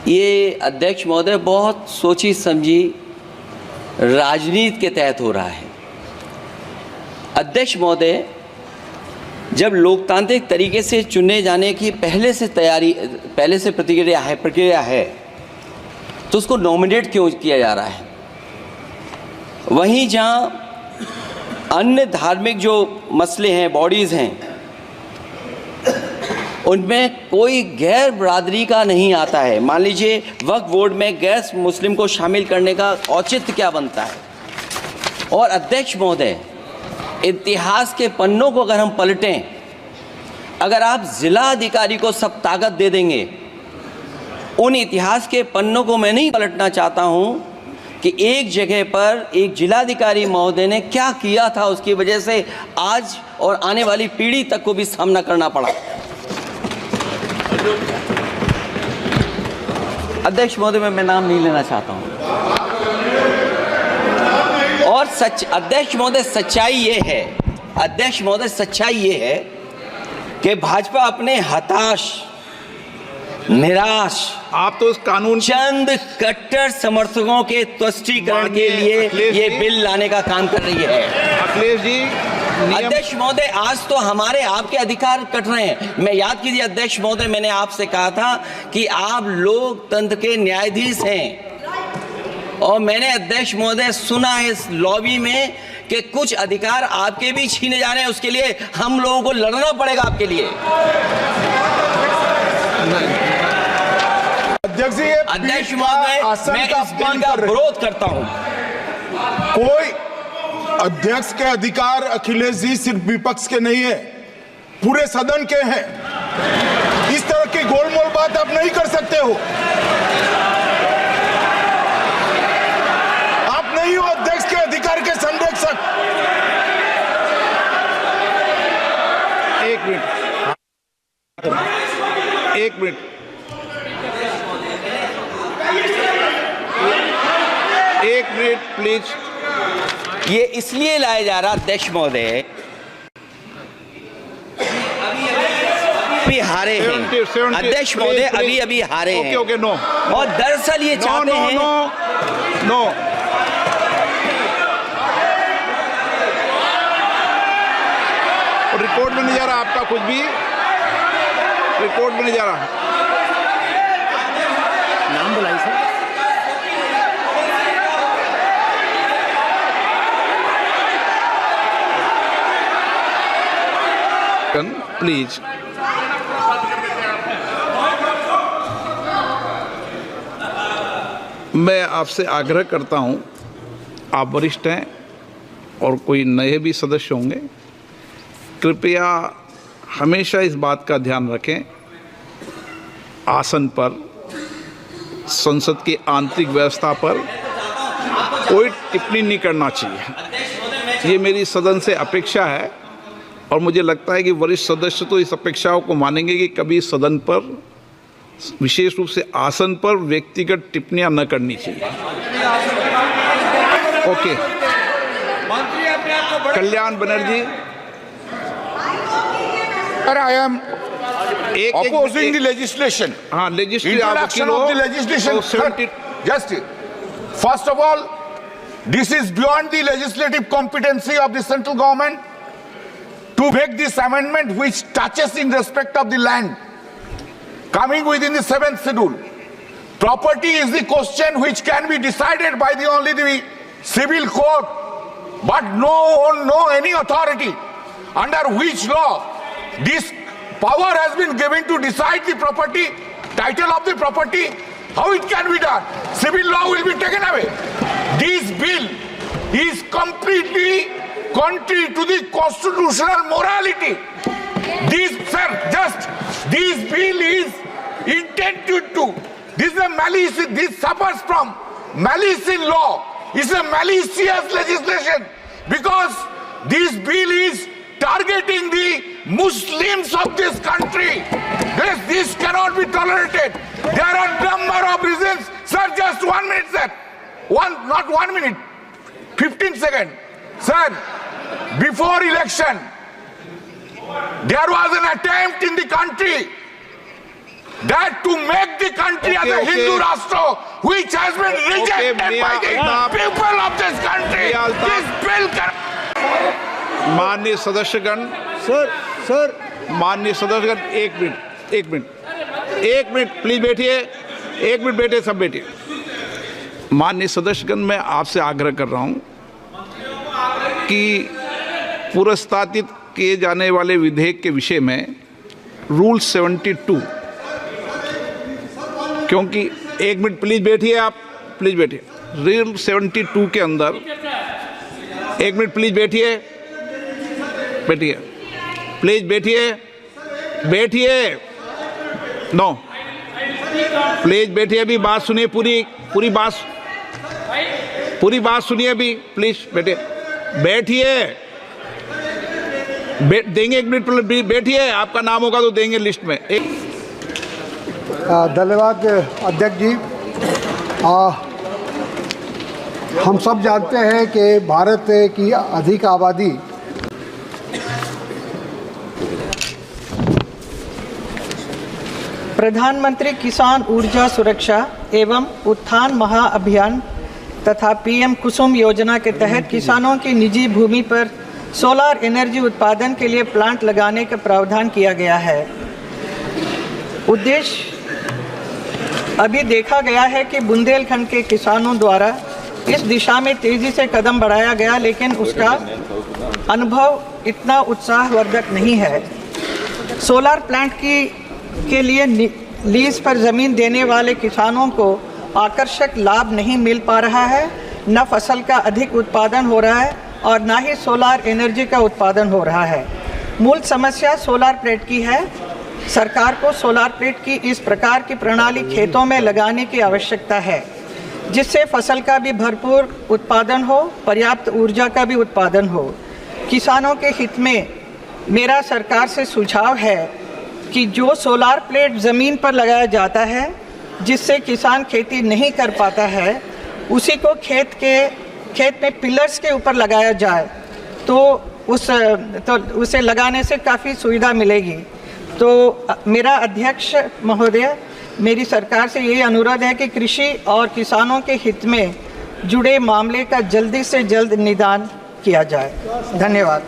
ये अध्यक्ष महोदय बहुत सोची समझी राजनीति के तहत हो रहा है। अध्यक्ष महोदय जब लोकतांत्रिक तरीके से चुने जाने की पहले से प्रक्रिया है तो उसको नॉमिनेट क्यों किया जा रहा है? वहीं जहां अन्य धार्मिक जो मसले हैं, बॉडीज़ हैं, उनमें कोई गैर बरादरी का नहीं आता है। मान लीजिए वक्फ बोर्ड में गैर मुस्लिम को शामिल करने का औचित्य क्या बनता है? और अध्यक्ष महोदय, इतिहास के पन्नों को अगर हम पलटें, अगर आप जिला अधिकारी को सब ताकत दे देंगे, उन इतिहास के पन्नों को मैं नहीं पलटना चाहता हूं कि एक जगह पर एक जिलाधिकारी महोदय ने क्या किया था, उसकी वजह से आज और आने वाली पीढ़ी तक को भी सामना करना पड़ा। अध्यक्ष महोदय, मैं नाम नहीं लेना चाहता हूं। और अध्यक्ष महोदय, सच्चाई ये है कि भाजपा अपने हताश, निराश, आप तो उस कानून चंद कट्टर समर्थकों के तुष्टीकरण के लिए ये बिल लाने का काम कर रही है। अखिलेश जी, अध्यक्ष महोदय, आज तो हमारे आपके अधिकार कट रहे हैं। मैं याद कीजिए अध्यक्ष महोदय, मैंने आपसे कहा था कि आप लोकतंत्र के न्यायाधीश हैं, और मैंने अध्यक्ष महोदय सुना है इस लॉबी में कि कुछ अधिकार आपके भी छीने जा रहे हैं। उसके लिए हम लोगों को लड़ना पड़ेगा आपके लिए। अध्यक्ष महोदय, मैं इस बिल का विरोध करता हूं। कोई अध्यक्ष के अधिकार अखिलेश जी सिर्फ विपक्ष के नहीं है, पूरे सदन के हैं। इस तरह की गोलमोल बात आप नहीं कर सकते हो। आप नहीं हो अध्यक्ष के अधिकार के संरक्षक। एक मिनट प्लीज। ये इसलिए लाया जा रहा अध्यक्ष महोदय, अभी हारे हैं अध्यक्ष महोदय, अभी हारे हैं। Okay, no. और दरअसल ये चाहते हैं नो। रिपोर्ट में नहीं जा रहा आपका कुछ भी, रिपोर्ट में नहीं जा रहा। नाम बुलाई सर। प्लीज। मैं आपसे आग्रह करता हूं, आप वरिष्ठ हैं और कोई नए भी सदस्य होंगे, कृपया हमेशा इस बात का ध्यान रखें, आसन पर, संसद की आंतरिक व्यवस्था पर कोई टिप्पणी नहीं करना चाहिए। ये मेरी सदन से अपेक्षा है, और मुझे लगता है कि वरिष्ठ सदस्य तो इस अपेक्षाओं को मानेंगे कि कभी सदन पर, विशेष रूप से आसन पर, व्यक्तिगत टिप्पणियां न करनी चाहिए। Okay. Kalyan Banerjee. I am opposing the legislation. हाँ, introduction of the legislation. Just first of all, this is beyond the legislative competency of the central government to make this amendment which touches in respect of the land coming within the 7th schedule. Property is the question which can be decided by only the civil court, but no any authority under which law this power has been given to decide the property, title of the property. How it can be done? Civil law will be taken away. This bill is completely contrary to the constitutional morality. This bill is intended to, this is a malice, this suffers from malice in law. It's a malicious legislation because this bill is targeting the Muslims of this country. This cannot be tolerated. There are a number of reasons. Sir, just 1 minute, sir. Not 1 minute, 15 seconds. Sir, before election, there was an attempt in the country that to make the country as a Hindu Rashtra, which has been rejected by the people of this country. This bill माननीय सदस्यगण, sir माननीय सदस्यगण, एक minute please बैठिए, 1 minute बैठे, सब बैठिए। माननीय सदस्यगण, मैं आपसे आग्रह कर रहा हूं कि पुरस्तावित किए जाने वाले विधेयक के विषय में रूल 72, क्योंकि 1 मिनट प्लीज बैठिए, आप प्लीज बैठिए। रूल 72 के अंदर 1 मिनट प्लीज बैठिए, प्लीज बैठिए, नो प्लीज बैठिए, अभी बात सुनिए, पूरी बात सुनिए, अभी प्लीज बैठिए, देंगे 1 मिनट, बैठिए, आपका नाम होगा तो देंगे लिस्ट में। धन्यवाद अध्यक्ष जी। हम सब जानते हैं कि भारत की अधिक आबादी प्रधानमंत्री किसान ऊर्जा सुरक्षा एवं उत्थान महाअभियान तथा पीएम कुसुम योजना के तहत किसानों की निजी भूमि पर सोलर एनर्जी उत्पादन के लिए प्लांट लगाने का प्रावधान किया गया है। उद्देश्य अभी देखा गया है कि बुंदेलखंड के किसानों द्वारा इस दिशा में तेज़ी से कदम बढ़ाया गया, लेकिन उसका अनुभव इतना उत्साहवर्धक नहीं है। सोलर प्लांट के लिए लीज पर ज़मीन देने वाले किसानों को आकर्षक लाभ नहीं मिल पा रहा है, न फसल का अधिक उत्पादन हो रहा है और न ही सोलर एनर्जी का उत्पादन हो रहा है। मूल समस्या सोलर प्लेट की है। सरकार को सोलर प्लेट की इस प्रकार की प्रणाली खेतों में लगाने की आवश्यकता है, जिससे फसल का भी भरपूर उत्पादन हो, पर्याप्त ऊर्जा का भी उत्पादन हो। किसानों के हित में मेरा सरकार से सुझाव है कि जो सोलर प्लेट ज़मीन पर लगाया जाता है, जिससे किसान खेती नहीं कर पाता है, उसी को खेत में पिलर्स के ऊपर लगाया जाए तो उसे लगाने से काफ़ी सुविधा मिलेगी। तो मेरा अध्यक्ष महोदय, मेरी सरकार से यही अनुरोध है कि कृषि और किसानों के हित में जुड़े मामले का जल्दी से जल्द निदान किया जाए। धन्यवाद।